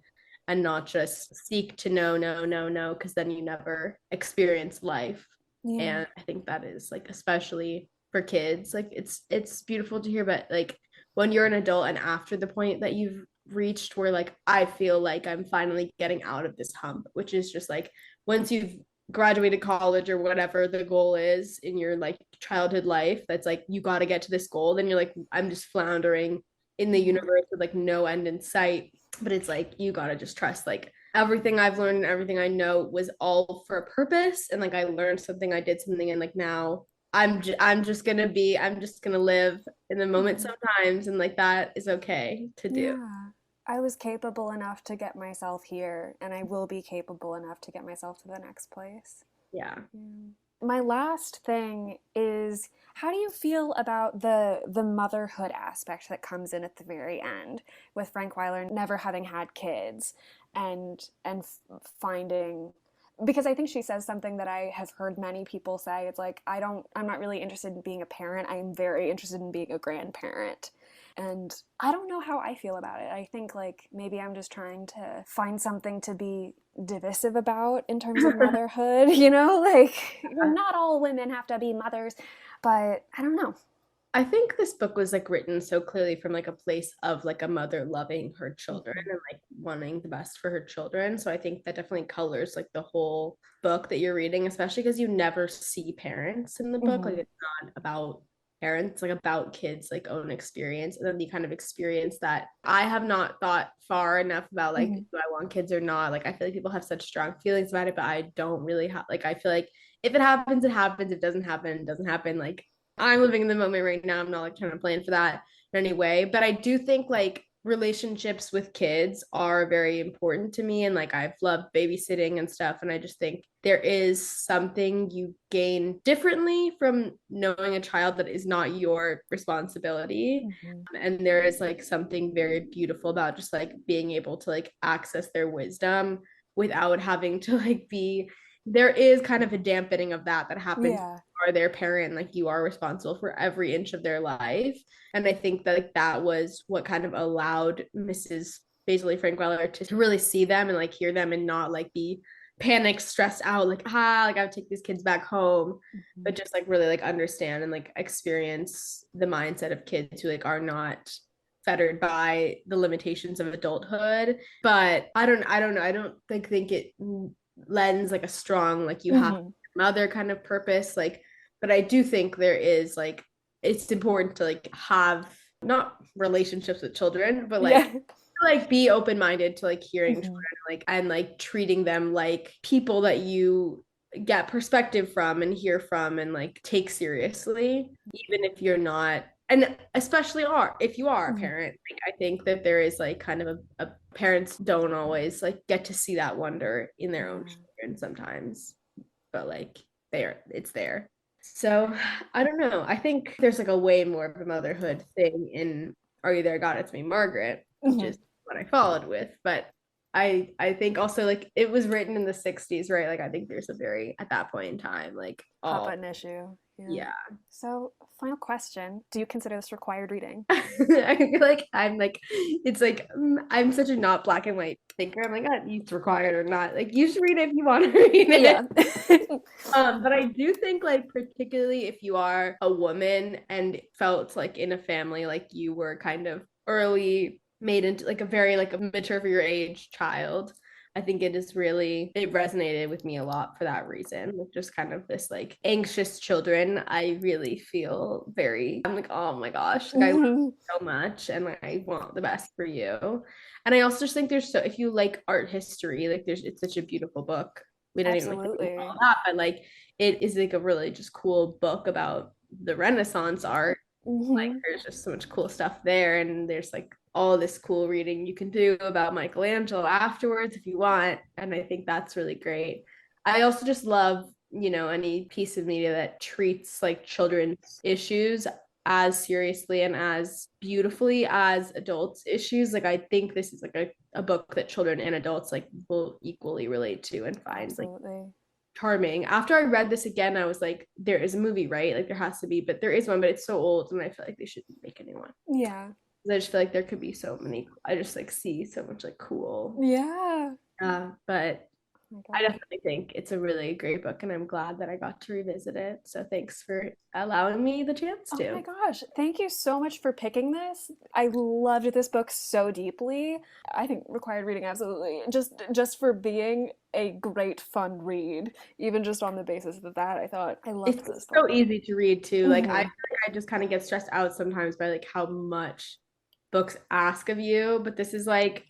S2: and not just seek to know, no, no, no, because then you never experience life.
S1: Yeah.
S2: And I think that is like, especially for kids, like it's beautiful to hear, but like when you're an adult and after the point that you've reached where like I feel like I'm finally getting out of this hump, which is just like once you've graduated college or whatever the goal is in your like childhood life, that's like you got to get to this goal, then you're like I'm just floundering in the
S1: Yeah.
S2: universe with like no end in sight. But it's like you gotta just trust like everything I've learned and everything I know was all for a purpose, and like I learned something, I did something, and like now I'm just gonna live in the moment
S1: Mm-hmm.
S2: sometimes, and like that is okay to do.
S1: Yeah. I was capable enough to get myself here, and I will be capable enough to get myself to the next place.
S2: Yeah.
S1: Yeah. My last thing is, how do you feel about the motherhood aspect that comes in at the very end with Frank Weiler never having had kids and finding, because I think she says something that I have heard many people say. It's like, I'm not really interested in being a parent. I'm very interested in being a grandparent. And I don't know how I feel about it. I think like maybe I'm just trying to find something to be divisive about in terms of motherhood, you know? Like, not all women have to be mothers, but I don't know.
S2: I think this book was like written so clearly from like a place of like a mother loving her children
S1: Mm-hmm.
S2: and like wanting the best for her children. So I think that definitely colors like the whole book that you're reading, especially because you never see parents in the book. Like
S1: Mm-hmm.
S2: it's not about parents, like about kids like own experience. And then the kind of experience that I have not thought far enough about, like,
S1: Mm-hmm.
S2: do I want kids or not? Like I feel like people have such strong feelings about it, but I don't really have like I feel like if it happens, it happens. If it doesn't happen, it doesn't happen. Like I'm living in the moment right now. I'm not like trying to plan for that in any way. But I do think like relationships with kids are very important to me. And like I've loved babysitting and stuff. And I just think there is something you gain differently from knowing a child that is not your responsibility.
S1: Mm-hmm.
S2: And there is like something very beautiful about just like being able to like access their wisdom without having to like be, there is kind of a dampening of that happens.
S1: Yeah.
S2: Are their parent, like you are responsible for every inch of their life. And I think that like that was what kind of allowed Mrs. Basil Frankweiler to really see them and like hear them and not like be panicked, stressed out, like like I would take these kids back home,
S1: Mm-hmm.
S2: but just like really like understand and like experience the mindset of kids who like are not fettered by the limitations of adulthood. But I don't know, I don't think it lends like a strong like you have
S1: Mm-hmm.
S2: mother kind of purpose, like, but I do think there is like it's important to like have not relationships with children, but
S1: Yeah.
S2: like be open-minded to like hearing children,
S1: Mhm.
S2: like and like treating them like people that you get perspective from and hear from and like take seriously, even if you're not, and especially are if you are a
S1: Mhm.
S2: parent. Like I think that there is like kind of a parents don't always like get to see that wonder in their own
S1: Yeah.
S2: children sometimes, but like it's there. So I don't know. I think there's like a way more of a motherhood thing in Are You There, God? It's Me, Margaret, which
S1: Mhm.
S2: is what I followed with. But I think also like it was written in the 60s, right? Like I think there's a very at that point in time, like
S1: Hot
S2: all
S1: button issue. Yeah.
S2: yeah.
S1: So, final question. Do you consider this required reading?
S2: I feel like I'm like it's like I'm such a not black and white thinker. I'm like, oh, it's required or not. Like you should read it if you want to read it.
S1: Yeah.
S2: But I do think like particularly if you are a woman and felt like in a family like you were kind of early made into like a very like a mature for your age child, I think it resonated with me a lot for that reason. Like just kind of this like anxious children. I really feel very, I'm like, oh my gosh, like I love
S1: Mhm.
S2: you so much and like I want the best for you. And I also just think there's so if you like art history, like it's such a beautiful book. We don't even like to do all
S1: Absolutely.
S2: that, but like it is like a really just cool book about the Renaissance art. Like
S1: Hmm.
S2: there's just so much cool stuff there, and there's like all this cool reading you can do about Michelangelo afterwards if you want, and I think that's really great. I also just love, any piece of media that treats like children's issues as seriously and as beautifully as adults issues. Like I think this is like a book that children and adults like will equally relate to and find like
S1: Absolutely.
S2: charming. After I read this again, I was like, there is a movie, right? Like there has to be, but there is one, but it's so old, and I feel like they should make a new one.
S1: Yeah.
S2: I just feel like there could be so many. I just like see so much like cool.
S1: Yeah.
S2: But
S1: Oh my
S2: I
S1: gosh.
S2: definitely think it's a really great book, and I'm glad that I got to revisit it. So thanks for allowing me the chance
S1: Oh my
S2: to.
S1: gosh. Thank you so much for picking this. I loved this book so deeply. I think required reading absolutely. Just for being a great fun read, even just on the basis of that, I thought I loved this
S2: It's so
S1: book.
S2: easy to read too. Like I feel
S1: Hmm.
S2: like I just kind of get stressed out sometimes by like how much books ask of you, but this is like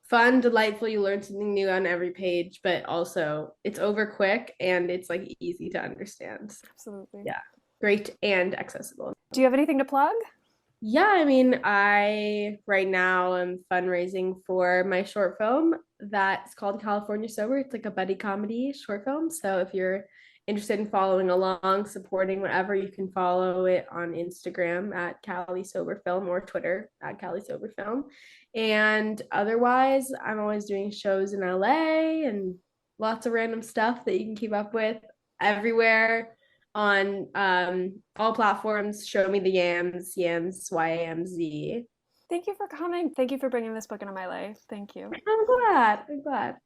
S2: fun, delightful. You learn something new on every page, but also it's over quick and it's like easy to understand.
S1: Absolutely.
S2: Yeah, great and accessible.
S1: Do you have anything to plug?
S2: Yeah, I mean, I right now am fundraising for my short film that's called California Sober. It's like a buddy comedy short film. So if you're interested in following along, supporting whatever, you can follow it on Instagram at Cali Sober Film or Twitter at Cali Sober Film. And otherwise, I'm always doing shows in LA and lots of random stuff that you can keep up with everywhere on all platforms. Show me the yams, yams, YAMZ.
S1: Thank you for coming. Thank you for bringing this book into my life. Thank you.
S2: I'm glad. I'm glad.